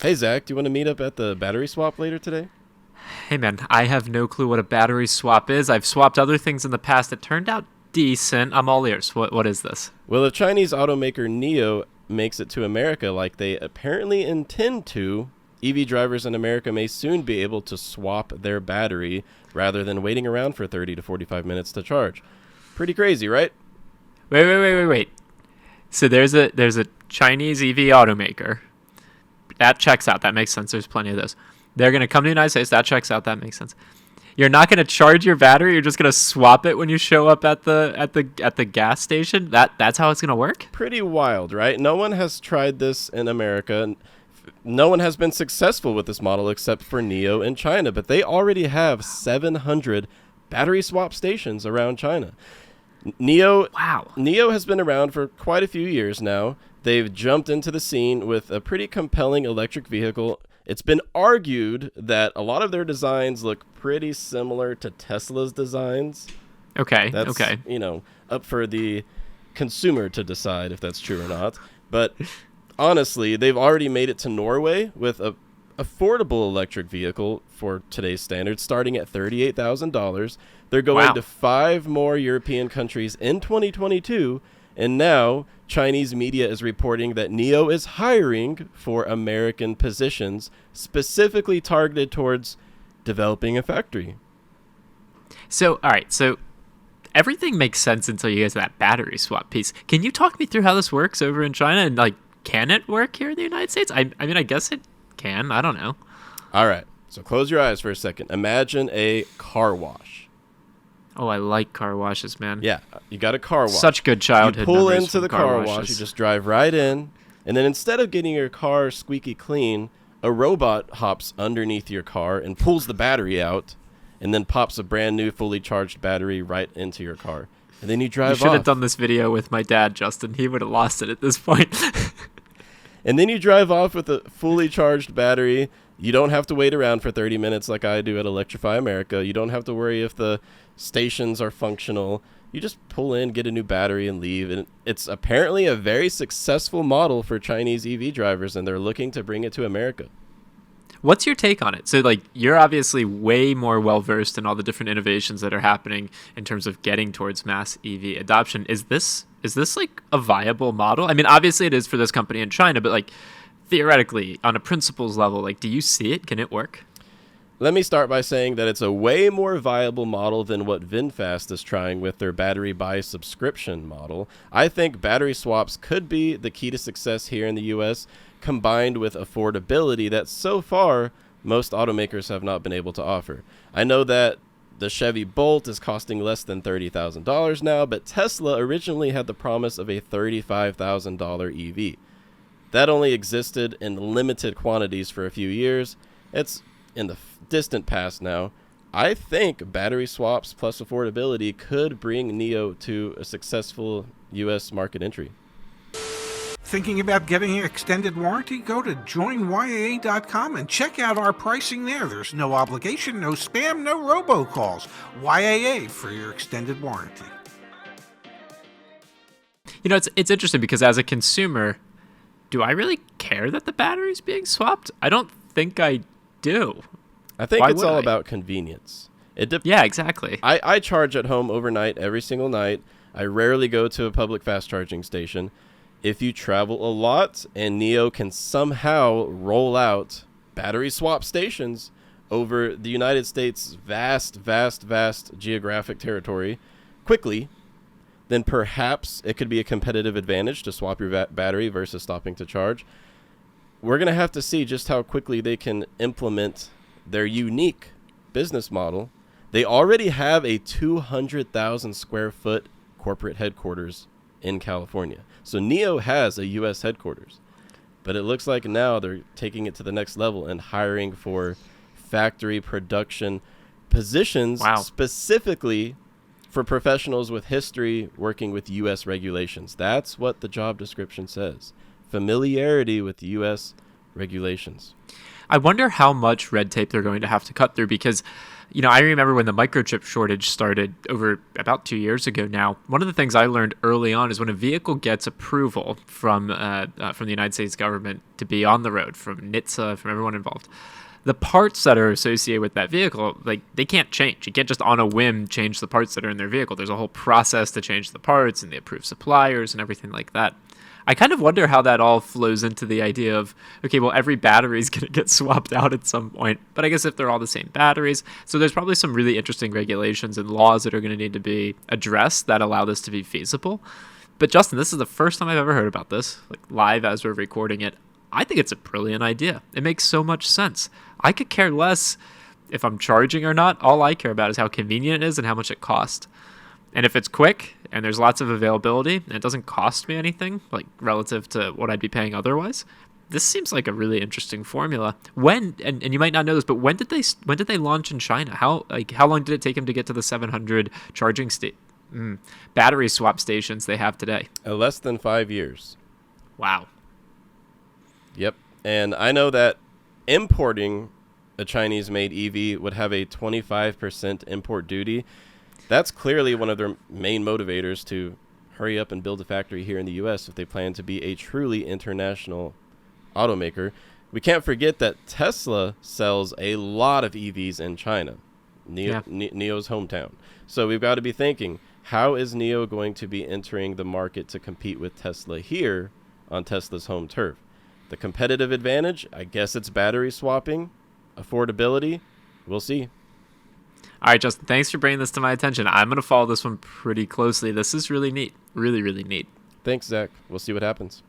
Hey, Zach, do you want to meet up at the battery swap later today? Hey man, I have no clue what a battery swap is. I've swapped other things in the past that turned out decent. I'm all ears. What is this? Well, if Chinese automaker NIO makes it to America like they apparently intend to, EV drivers in America may soon be able to swap their battery rather than waiting around for 30 to 45 minutes to charge. Pretty crazy, right? Wait. So there's a Chinese EV automaker. That checks out. That makes sense. There's plenty of those. They're going to come to the United States. That checks out. That makes sense. You're not going to charge your battery. You're just going to swap it when you show up at the gas station. That's how it's going to work. Pretty wild, right? No one has tried this in America. No one has been successful with this model except for NIO in China, but they already have 700 battery swap stations around China. NIO has been around for quite a few years now. They've jumped into the scene with a pretty compelling electric vehicle. It's been argued that a lot of their designs look pretty similar to Tesla's designs. That's, up for the consumer to decide if that's true or not. But honestly, they've already made it to Norway with a affordable electric vehicle for today's standards, starting at $38,000. They're going to 5 more European countries in 2022, and now Chinese media is reporting that NIO is hiring for American positions, specifically targeted towards developing a factory. So, all right, so everything makes sense until you get to that battery swap piece. Can you talk me through how this works over in China, and can it work here in the United States? I mean, I guess it can. I don't know. All right, so close your eyes for a second. Imagine a car wash. Oh, I like car washes, man. Yeah, you got a car wash. Such good childhood You pull memories into from the car wash, you just drive right in, and then instead of getting your car squeaky clean, a robot hops underneath your car and pulls the battery out, and then pops a brand new fully charged battery right into your car. And then you drive off. You should have done this video with my dad, Justin. He would have lost it at this point. And then you drive off with a fully charged battery. You don't have to wait around for 30 minutes like I do at Electrify America. You don't have to worry if the stations are functional. You just pull in, get a new battery, and leave. And it's apparently a very successful model for Chinese EV drivers, and they're looking to bring it to America. What's your take on it? So, you're obviously way more well-versed in all the different innovations that are happening in terms of getting towards mass EV adoption. Is this a viable model? I mean, obviously it is for this company in China, but theoretically, on a principles level, do you see it? Can it work? Let me start by saying that it's a way more viable model than what VinFast is trying with their battery buy subscription model. I think battery swaps could be the key to success here in the U.S., combined with affordability that so far most automakers have not been able to offer. I know that the Chevy Bolt is costing less than $30,000 now, but Tesla originally had the promise of a $35,000 EV. That only existed in limited quantities for a few years. It's in the distant past now. I think battery swaps plus affordability could bring NIO to a successful U.S. market entry. Thinking about getting an extended warranty? Go to joinyaa.com and check out our pricing there. There's no obligation, no spam, no robocalls. YAA for your extended warranty. It's interesting because as a consumer, do I really care that the battery's being swapped? I don't think I do. I think it's all about convenience. Yeah, exactly. I charge at home overnight every single night. I rarely go to a public fast charging station. If you travel a lot and NIO can somehow roll out battery swap stations over the United States' vast geographic territory quickly, then perhaps it could be a competitive advantage to swap your battery versus stopping to charge. We're going to have to see just how quickly they can implement their unique business model. They already have a 200,000 square foot corporate headquarters in California. So NIO has a U.S. headquarters, but it looks like now they're taking it to the next level and hiring for factory production positions specifically for professionals with history working with U.S. regulations. That's what the job description says. Familiarity with U.S. regulations. I wonder how much red tape they're going to have to cut through because I remember when the microchip shortage started over about 2 years ago now. One of the things I learned early on is when a vehicle gets approval from the United States government to be on the road, from NHTSA, from everyone involved, the parts that are associated with that vehicle, like, they can't change. You can't just on a whim change the parts that are in their vehicle. There's a whole process to change the parts and the approved suppliers and everything like that. I kind of wonder how that all flows into the idea of, okay, well, every battery is going to get swapped out at some point. But I guess if they're all the same batteries, so there's probably some really interesting regulations and laws that are going to need to be addressed that allow this to be feasible. But Justin, this is the first time I've ever heard about this, like live as we're recording it. I think it's a brilliant idea. It makes so much sense. I could care less if I'm charging or not. All I care about is how convenient it is and how much it costs. And if it's quick and there's lots of availability and it doesn't cost me anything, like relative to what I'd be paying otherwise, this seems like a really interesting formula. When and you might not know this, but when did they launch in China? How long did it take them to get to the 700 charging battery swap stations they have today? Less than 5 years. Wow. Yep. And I know that importing a Chinese-made EV would have a 25% import duty. That's clearly one of their main motivators to hurry up and build a factory here in the U.S. if they plan to be a truly international automaker. We can't forget that Tesla sells a lot of EVs in China, NIO's hometown. So we've got to be thinking, how is NIO going to be entering the market to compete with Tesla here on Tesla's home turf? The competitive advantage, I guess it's battery swapping, affordability. We'll see. All right, Justin, thanks for bringing this to my attention. I'm going to follow this one pretty closely. This is really neat. Really, really neat. Thanks, Zach. We'll see what happens.